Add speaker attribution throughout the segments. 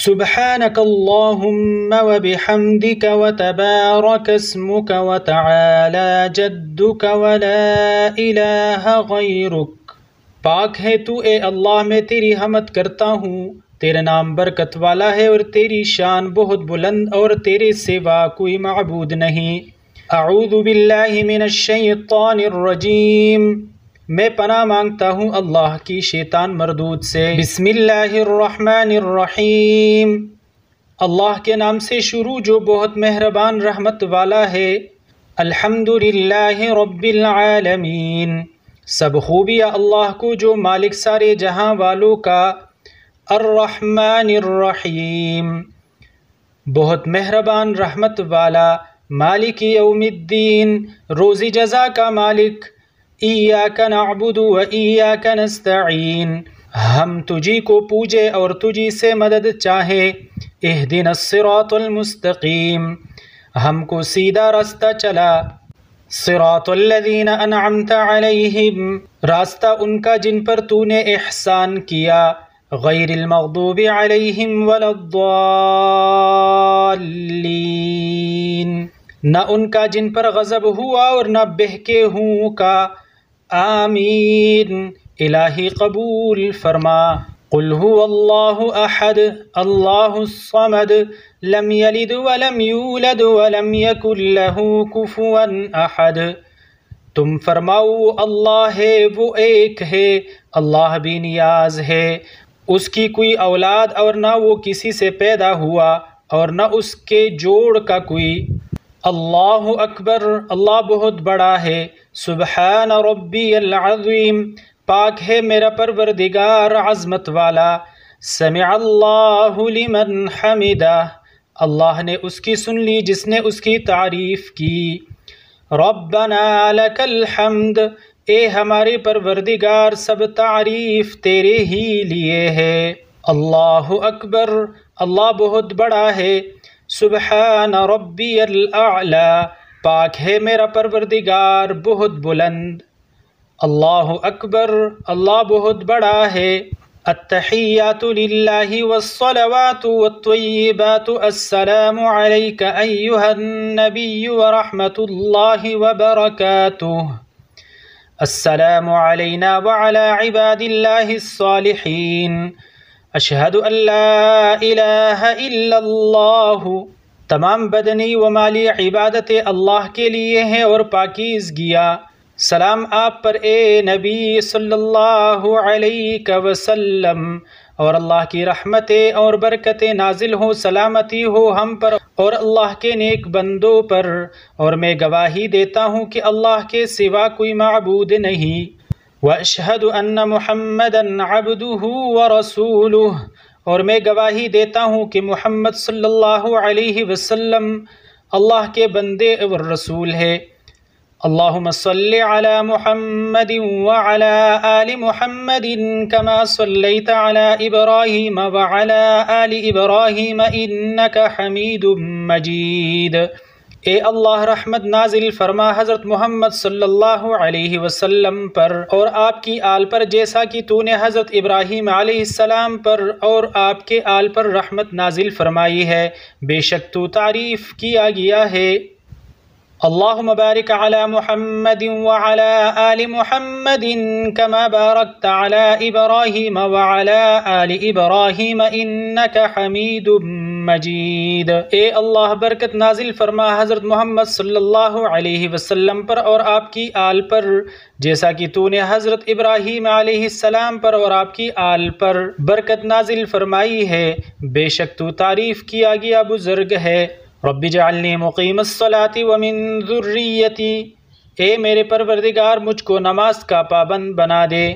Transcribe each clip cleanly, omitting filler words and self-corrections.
Speaker 1: سبحانك اللهم وبحمدك وتبارك اسمك وتعالى جدك ولا إله غيرك۔ پاک ہے تو اے اللہ، میں تیری حمد کرتا ہوں، تیرا نام برکت والا ہے اور تیری شان بہت بلند اور تیرے سوا کوئی معبود نہیں۔ اعوذ باللہ من الشیطان الرجیم، میں پناہ مانگتا ہوں اللہ کی شیطان مردود سے۔ بسم اللہ الرحمن الرحیم، اللہ کے نام سے شروع جو بہت مہربان رحمت والا ہے۔ الحمد للہ رب العالمین، سب خوبیاں اللہ کو جو مالک سارے جہاں والوں کا۔ الرحمن الرحیم، بہت مہربان رحمت والا۔ مالک یوم الدین، روزی جزا کا مالک۔ ایاک نعبد و ایاک نستعین، ہم تجھی کو پوجے اور تجھی سے مدد چاہیں۔ اہدنا الصراط المستقیم، ہم کو سیدھا راستہ چلا۔ صراط الذین انعمت علیہم، راستہ ان کا جن پر تو نے احسان کیا۔ غیر المغضوب علیہم ولا الضالین، نہ ان کا جن پر غضب ہوا اور نہ بہکے ہوں کا۔ آمین، الہی قبول فرما۔ قل هو اللہ احد اللہ الصمد لم یلد ولم یولد ولم یکن له کفوا احد، تم فرماؤ اللہ ہے، وہ ایک ہے، اللہ بھی نیاز ہے، اس کی کوئی اولاد اور نہ وہ کسی سے پیدا ہوا اور نہ اس کے جوڑ کا کوئی۔ اللہ اکبر، اللہ بہت بڑا ہے۔ سبحان ربی العظیم، پاک ہے میرا پروردگار عظمت والا۔ سمع اللہ لمن حمدہ، اللہ نے اس کی سن لی جس نے اس کی تعریف کی۔ ربنا لک الحمد، اے ہمارے پروردگار سب تعریف تیرے ہی لیے ہے۔ اللہ اکبر، اللہ بہت بڑا ہے۔ سبحان ربی الاعلی، پاک ہے میرا پروردگار بہت بلند۔ اللہ اکبر، اللہ بہت بڑا ہے۔ التحیات للہ والصلوات والطیبات، السلام علیک ایہا النبی ورحمۃ اللہ وبرکاتہ، السلام علینا وعلی عباد اللہ الصالحین، اشہد ان لا الہ الا اللہ، تمام بدنی و مالی عبادتیں اللہ کے لیے ہیں اور پاکیزگیاں۔ سلام آپ پر اے نبی صلی اللہ علیہ وسلم، اور اللہ کی رحمتیں اور برکتیں نازل ہو، سلامتی ہو ہم پر اور اللہ کے نیک بندوں پر، اور میں گواہی دیتا ہوں کہ اللہ کے سوا کوئی معبود نہیں۔ وَأَشْهَدُ أَنَّ مُحَمَّدًا عَبْدُهُ وَرَسُولُهُ، اور میں گواہی دیتا ہوں کہ محمد صلی اللہ علیہ وسلم اللہ کے بندے اور رسول ہے۔ اللہم صلی علی محمد وعلی آل محمد کما صلیت علی ابراہیم وعلی آل ابراہیم انک حمید مجید۔ اے اللہ رحمت نازل فرما حضرت محمد صلی اللہ علیہ وسلم پر اور آپ کی آل پر، جیسا کہ تو نے حضرت ابراہیم علیہ السلام پر اور آپ کے آل پر رحمت نازل فرمائی ہے، بے شک تو تعریف کیا گیا ہے۔ اللہم بارک علی محمد وعلی آل محمد کما بارکت علی ابراہیم وعلی آل ابراہیم انک حمید مجید۔ اے اللہ برکت نازل فرما حضرت محمد صلی اللہ علیہ وسلم پر اور آپ کی آل پر، جیسا کہ تو نے حضرت ابراہیم علیہ السلام پر اور آپ کی آل پر برکت نازل فرمائی ہے، بے شک تو تعریف کیا گیا بزرگ ہے۔ رب اجعلنی مقیم الصلاۃ ومن ذریتی، اے میرے پروردگار مجھ کو نماز کا پابند بنا دے۔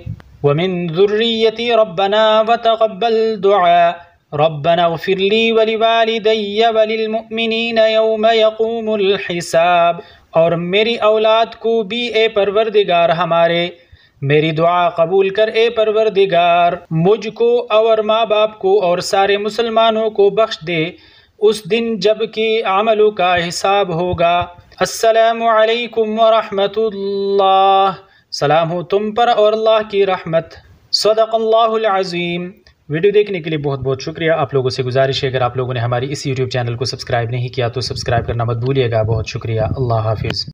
Speaker 1: ومن ذریتی ربنا وتقبل دعاء، ربنا اغفر لی ولوالدی وللمؤمنین یوم یقوم الحساب، اور میری اولاد کو بھی اے پروردگار ہمارے میری دعا قبول کر۔ اے پروردگار مجھ کو اور ماں باپ کو اور سارے مسلمانوں کو بخش دے اس دن جب کہ عملوں کا حساب ہوگا۔ السلام علیکم ورحمۃ اللہ، سلام ہو تم پر اور اللہ کی رحمت۔ صدق اللہ العظیم۔ ویڈیو دیکھنے کے لیے بہت بہت شکریہ. آپ لوگوں سے گزارش ہے اگر آپ لوگوں نے ہماری اس یوٹیوب چینل کو سبسکرائب نہیں کیا تو سبسکرائب کرنا مت بھولیے گا. بہت شکریہ. اللہ حافظ.